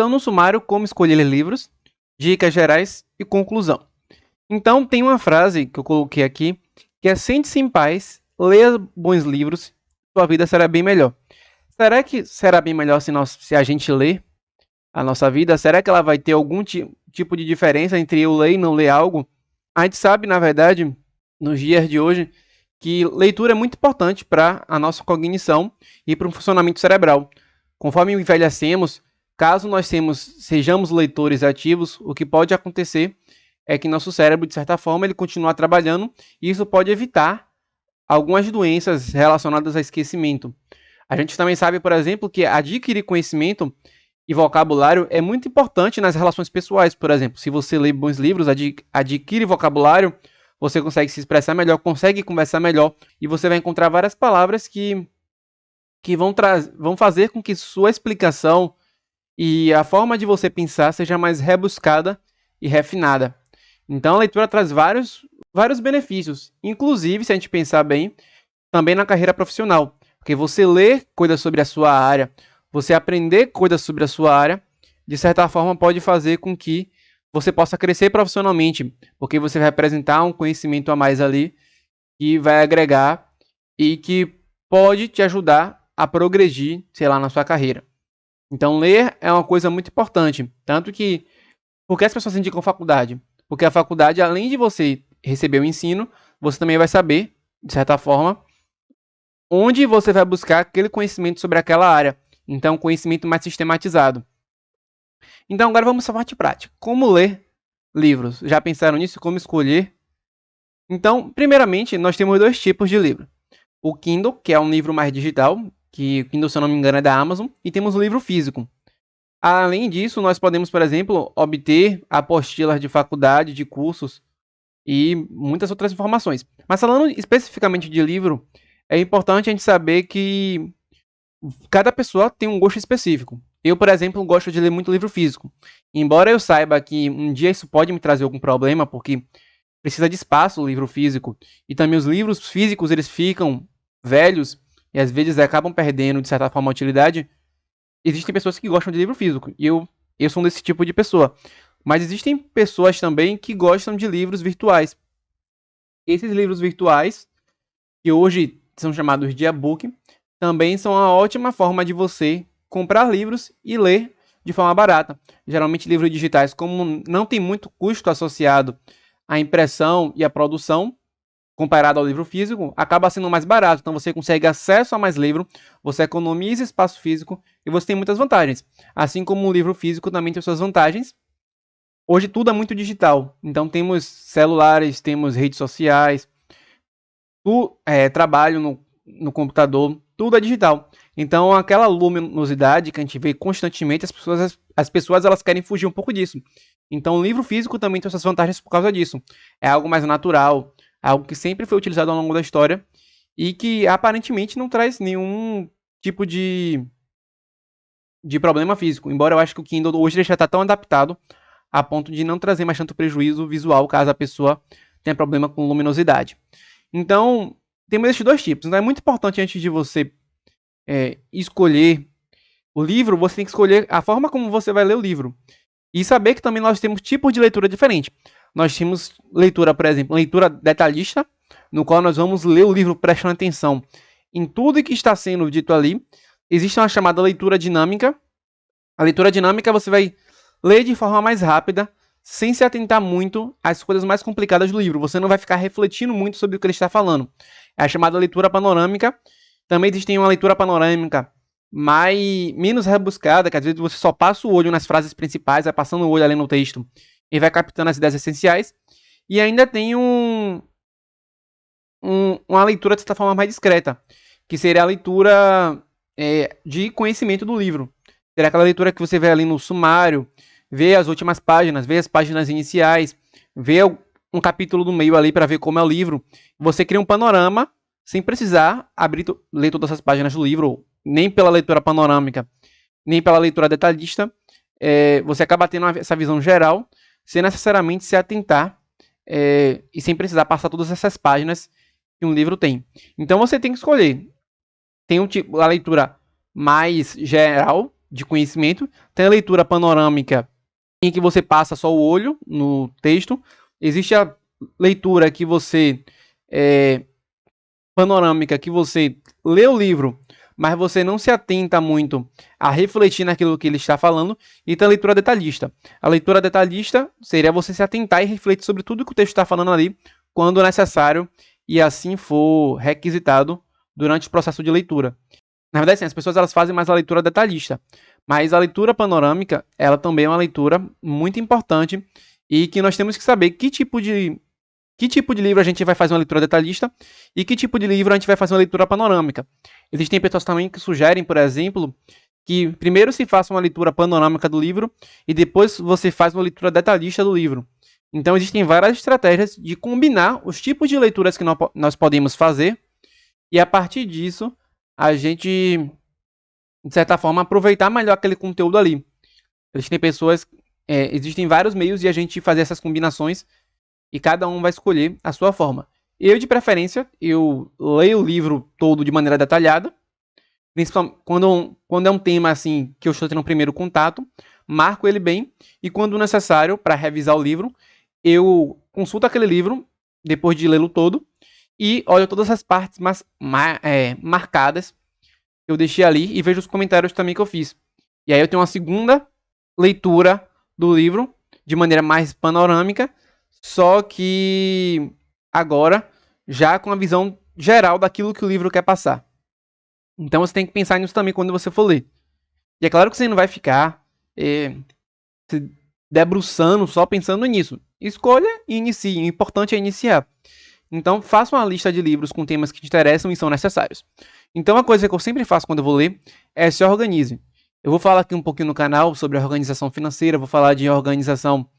Então, no sumário, como escolher livros, dicas gerais e conclusão. Então, tem uma frase que eu coloquei aqui, que é: sente-se em paz, leia bons livros, sua vida será bem melhor. Será que será bem melhor se a gente ler a nossa vida? Será que ela vai ter algum tipo de diferença entre eu ler e não ler algo? A gente sabe, na verdade, nos dias de hoje, que leitura é muito importante para a nossa cognição e para o funcionamento cerebral. Conforme envelhecemos, caso nós sejamos leitores ativos, o que pode acontecer é que nosso cérebro, de certa forma, ele continua trabalhando e isso pode evitar algumas doenças relacionadas a esquecimento. A gente também sabe, por exemplo, que adquirir conhecimento e vocabulário é muito importante nas relações pessoais. Por exemplo, se você lê bons livros, adquire vocabulário, você consegue se expressar melhor, consegue conversar melhor e você vai encontrar várias palavras que vão fazer com que sua explicação e a forma de você pensar seja mais rebuscada e refinada. Então a leitura traz vários benefícios, inclusive, se a gente pensar bem, também na carreira profissional. Porque você ler coisas sobre a sua área, você aprender coisas sobre a sua área, de certa forma pode fazer com que você possa crescer profissionalmente, porque você vai apresentar um conhecimento a mais ali que vai agregar e que pode te ajudar a progredir, sei lá, na sua carreira. Então ler é uma coisa muito importante, tanto que por que as pessoas indicam faculdade? Porque a faculdade, além de você receber o ensino, você também vai saber, de certa forma, onde você vai buscar aquele conhecimento sobre aquela área. Então, conhecimento mais sistematizado. Então, agora vamos à parte prática. Como ler livros? Já pensaram nisso? Como escolher? Então, primeiramente, nós temos dois tipos de livro. O Kindle, que é um livro mais digital, que o Kindle, se eu não me engano, é da Amazon, e temos o livro físico. Além disso, nós podemos, por exemplo, obter apostilas de faculdade, de cursos e muitas outras informações. Mas falando especificamente de livro, é importante a gente saber que cada pessoa tem um gosto específico. Eu, por exemplo, gosto de ler muito livro físico. Embora eu saiba que um dia isso pode me trazer algum problema, porque precisa de espaço o livro físico, e também os livros físicos eles ficam velhos e às vezes acabam perdendo, de certa forma, a utilidade. Existem pessoas que gostam de livro físico, e eu sou desse tipo de pessoa. Mas existem pessoas também que gostam de livros virtuais. Esses livros virtuais, que hoje são chamados de e-book, também são uma ótima forma de você comprar livros e ler de forma barata. Geralmente livros digitais, como não tem muito custo associado à impressão e à produção, comparado ao livro físico, acaba sendo mais barato. Então você consegue acesso a mais livro, você economiza espaço físico e você tem muitas vantagens. Assim como o livro físico também tem suas vantagens. Hoje tudo é muito digital. Então temos celulares, temos redes sociais, trabalho no computador, tudo é digital. Então aquela luminosidade que a gente vê constantemente, as pessoas elas querem fugir um pouco disso. Então o livro físico também tem suas vantagens por causa disso. É algo mais natural, algo que sempre foi utilizado ao longo da história e que aparentemente não traz nenhum tipo de problema físico. Embora eu acho que o Kindle hoje já está tão adaptado a ponto de não trazer mais tanto prejuízo visual caso a pessoa tenha problema com luminosidade. Então, temos esses dois tipos. Então, é muito importante antes de você escolher o livro, você tem que escolher a forma como você vai ler o livro. E saber que também nós temos tipos de leitura diferentes. Nós temos leitura, por exemplo, leitura detalhista, no qual nós vamos ler o livro prestando atenção em tudo que está sendo dito ali. Existe uma chamada leitura dinâmica. A leitura dinâmica você vai ler de forma mais rápida, sem se atentar muito às coisas mais complicadas do livro. Você não vai ficar refletindo muito sobre o que ele está falando. É a chamada leitura panorâmica. Também existe uma leitura panorâmica menos rebuscada, que às vezes você só passa o olho nas frases principais, vai passando o olho ali no texto e vai captando as ideias essenciais. E ainda tem uma leitura, de certa forma, mais discreta, que seria a leitura de conhecimento do livro. Seria aquela leitura que você vê ali no sumário, vê as últimas páginas, vê as páginas iniciais, vê um capítulo do meio ali para ver como é o livro. Você cria um panorama sem precisar ler todas as páginas do livro, nem pela leitura panorâmica, nem pela leitura detalhista. Você acaba tendo essa visão geral, sem necessariamente se atentar e sem precisar passar todas essas páginas que um livro tem. Então você tem que escolher. Tem a leitura mais geral, de conhecimento. Tem a leitura panorâmica, em que você passa só o olho no texto. Existe a leitura que você panorâmica, que você lê o livro, mas você não se atenta muito a refletir naquilo que ele está falando. E tem a leitura detalhista. A leitura detalhista seria você se atentar e refletir sobre tudo que o texto está falando ali, quando necessário e assim for requisitado durante o processo de leitura. Na verdade, sim, as pessoas elas fazem mais a leitura detalhista, mas a leitura panorâmica, ela também é uma leitura muito importante e que nós temos que saber que tipo de livro a gente vai fazer uma leitura detalhista e que tipo de livro a gente vai fazer uma leitura panorâmica. Existem pessoas também que sugerem, por exemplo, que primeiro se faça uma leitura panorâmica do livro e depois você faz uma leitura detalhista do livro. Então existem várias estratégias de combinar os tipos de leituras que nós podemos fazer e a partir disso a gente, de certa forma, aproveitar melhor aquele conteúdo ali. Existem vários meios de a gente fazer essas combinações e cada um vai escolher a sua forma. Eu, de preferência, eu leio o livro todo de maneira detalhada, principalmente quando é um tema assim que eu estou tendo um primeiro contato, marco ele bem e quando necessário para revisar o livro, eu consulto aquele livro depois de lê-lo todo e olho todas as partes marcadas que eu deixei ali e vejo os comentários também que eu fiz. E aí eu tenho uma segunda leitura do livro de maneira mais panorâmica, só que agora já com a visão geral daquilo que o livro quer passar. Então você tem que pensar nisso também quando você for ler. E é claro que você não vai ficar se debruçando só pensando nisso. Escolha e inicie. O importante é iniciar. Então faça uma lista de livros com temas que te interessam e são necessários. Então uma coisa que eu sempre faço quando eu vou ler é se organize. Eu vou falar aqui um pouquinho no canal sobre organização financeira, vou falar de organização,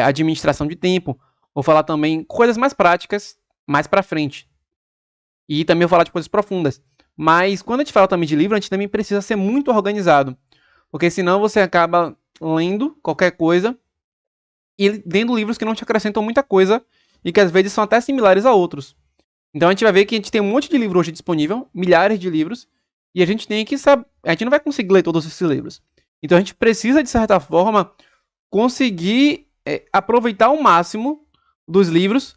administração de tempo, vou falar também coisas mais práticas mais pra frente. E também vou falar de coisas profundas. Mas quando a gente fala também de livro, a gente também precisa ser muito organizado. Porque senão você acaba lendo qualquer coisa e lendo livros que não te acrescentam muita coisa e que às vezes são até similares a outros. Então a gente vai ver que a gente tem um monte de livro hoje disponível, milhares de livros, e a gente tem que saber, a gente não vai conseguir ler todos esses livros. Então a gente precisa, de certa forma, conseguir aproveitar ao máximo dos livros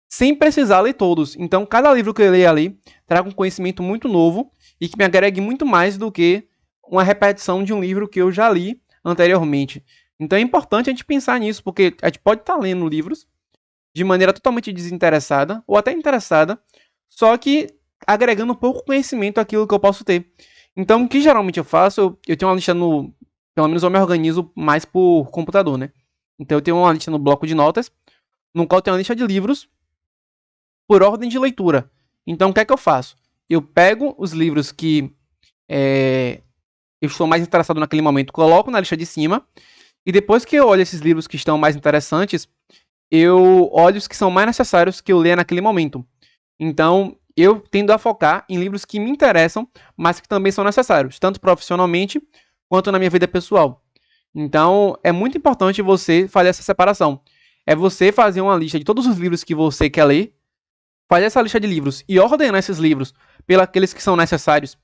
sem precisar ler todos. Então cada livro que eu ler ali traga um conhecimento muito novo e que me agregue muito mais do que uma repetição de um livro que eu já li anteriormente. Então é importante a gente pensar nisso, porque a gente pode estar lendo livros de maneira totalmente desinteressada ou até interessada, só que agregando um pouco conhecimento àquilo que eu posso ter. Então, o que geralmente eu faço, eu tenho uma lista no... Pelo menos eu me organizo mais por computador, né? Então, eu tenho uma lista no bloco de notas, no qual tem uma lista de livros por ordem de leitura. Então, o que é que eu faço? Eu pego os livros que eu estou mais interessado naquele momento, coloco na lista de cima, e depois que eu olho esses livros que estão mais interessantes, eu olho os que são mais necessários que eu leia naquele momento. Então, eu tendo a focar em livros que me interessam, mas que também são necessários, tanto profissionalmente quanto na minha vida pessoal. Então, é muito importante você fazer essa separação. É você fazer uma lista de todos os livros que você quer ler, fazer essa lista de livros e ordenar esses livros pelos que são necessários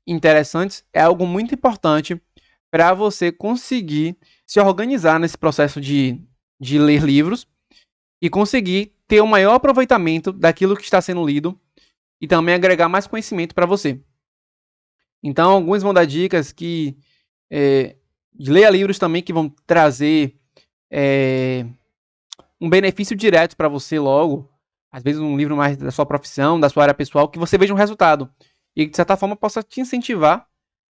e interessantes, é algo muito importante para você conseguir se organizar nesse processo de ler livros e conseguir ter o maior aproveitamento daquilo que está sendo lido e também agregar mais conhecimento para você. Então, alguns vão dar dicas que leia livros também que vão trazer um benefício direto para você logo. Às vezes um livro mais da sua profissão, da sua área pessoal, que você veja um resultado. E de certa forma possa te incentivar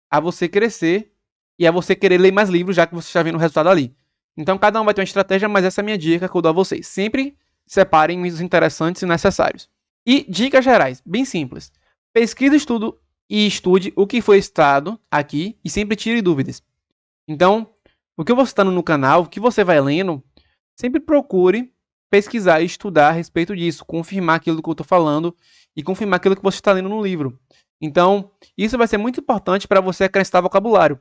a você crescer e a você querer ler mais livros, já que você está vendo o resultado ali. Então cada um vai ter uma estratégia, mas essa é a minha dica que eu dou a vocês. Sempre separem os interessantes e necessários. E dicas gerais, bem simples. Pesquise, estudo e estude o que foi citado aqui e sempre tire dúvidas. Então, o que eu vou citando no canal, o que você vai lendo, sempre procure pesquisar e estudar a respeito disso, confirmar aquilo que eu estou falando e confirmar aquilo que você está lendo no livro. Então, isso vai ser muito importante para você acrescentar vocabulário.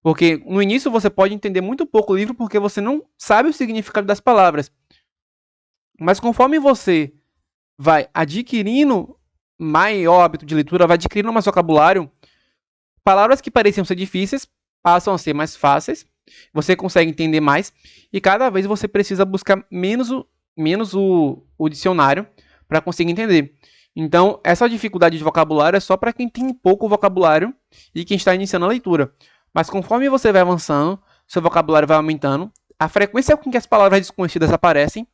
Porque no início você pode entender muito pouco o livro porque você não sabe o significado das palavras. Mas conforme você vai adquirindo maior hábito de leitura, vai adquirindo mais vocabulário, palavras que pareciam ser difíceis passam a ser mais fáceis, você consegue entender mais, e cada vez você precisa buscar menos o dicionário para conseguir entender. Então, essa dificuldade de vocabulário é só para quem tem pouco vocabulário e quem está iniciando a leitura. Mas conforme você vai avançando, seu vocabulário vai aumentando, a frequência com que as palavras desconhecidas aparecem,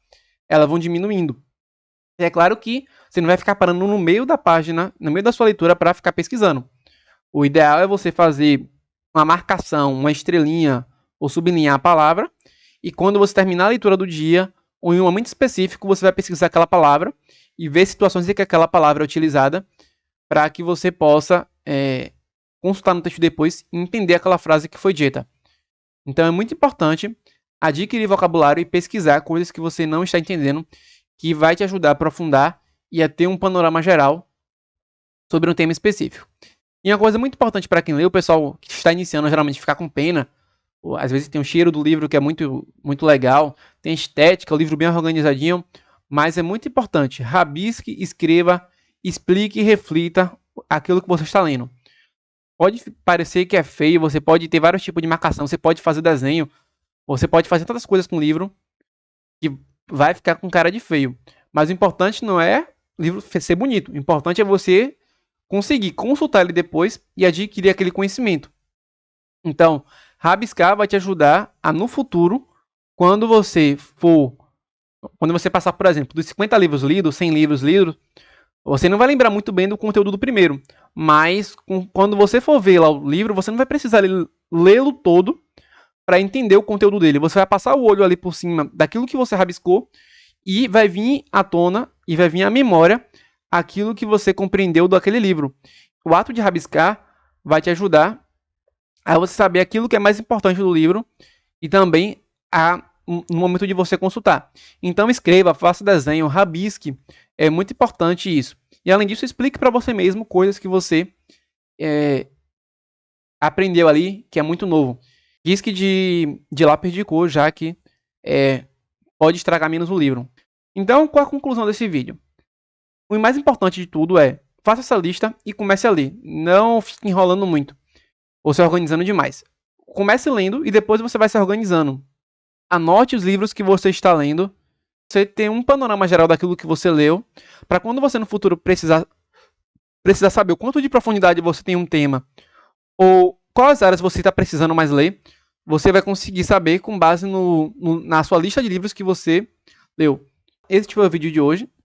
elas vão diminuindo. E é claro que você não vai ficar parando no meio da página, no meio da sua leitura para ficar pesquisando. O ideal é você fazer uma marcação, uma estrelinha ou sublinhar a palavra, e quando você terminar a leitura do dia, ou em um momento específico, você vai pesquisar aquela palavra e ver situações em que aquela palavra é utilizada para que você possa consultar no texto depois e entender aquela frase que foi dita. Então é muito importante adquirir vocabulário e pesquisar coisas que você não está entendendo, que vai te ajudar a aprofundar e a ter um panorama geral sobre um tema específico. E uma coisa muito importante para quem lê, o pessoal que está iniciando geralmente fica com pena, ou, às vezes tem um cheiro do livro que é muito legal, tem estética, o livro bem organizadinho, mas é muito importante, rabisque, escreva, explique e reflita aquilo que você está lendo. Pode parecer que é feio, você pode ter vários tipos de marcação, você pode fazer desenho, você pode fazer tantas coisas com o livro que vai ficar com cara de feio. Mas o importante não é o livro ser bonito, o importante é você conseguir consultar ele depois e adquirir aquele conhecimento. Então, rabiscar vai te ajudar a, no futuro, quando você passar, por exemplo, dos 50 livros lidos, 100 livros lidos, você não vai lembrar muito bem do conteúdo do primeiro, mas quando você for ver lá o livro, você não vai precisar lê-lo todo para entender o conteúdo dele. Você vai passar o olho ali por cima daquilo que você rabiscou e vai vir à tona e vai vir à memória aquilo que você compreendeu daquele livro. O ato de rabiscar vai te ajudar a você saber aquilo que é mais importante do livro e também no momento de você consultar. Então escreva, faça desenho, rabisque, é muito importante isso. E além disso, explique para você mesmo coisas que você aprendeu ali, que é muito novo. Risque de lápis de cor, já que pode estragar menos o livro. Então, qual a conclusão desse vídeo? O mais importante de tudo é, faça essa lista e comece a ler. Não fique enrolando muito, ou se organizando demais. Comece lendo e depois você vai se organizando. Anote os livros que você está lendo. Você tem um panorama geral daquilo que você leu, para quando você no futuro precisar saber o quanto de profundidade você tem um tema, ou quais áreas você está precisando mais ler, você vai conseguir saber com base na sua lista de livros que você leu. Esse foi o vídeo de hoje.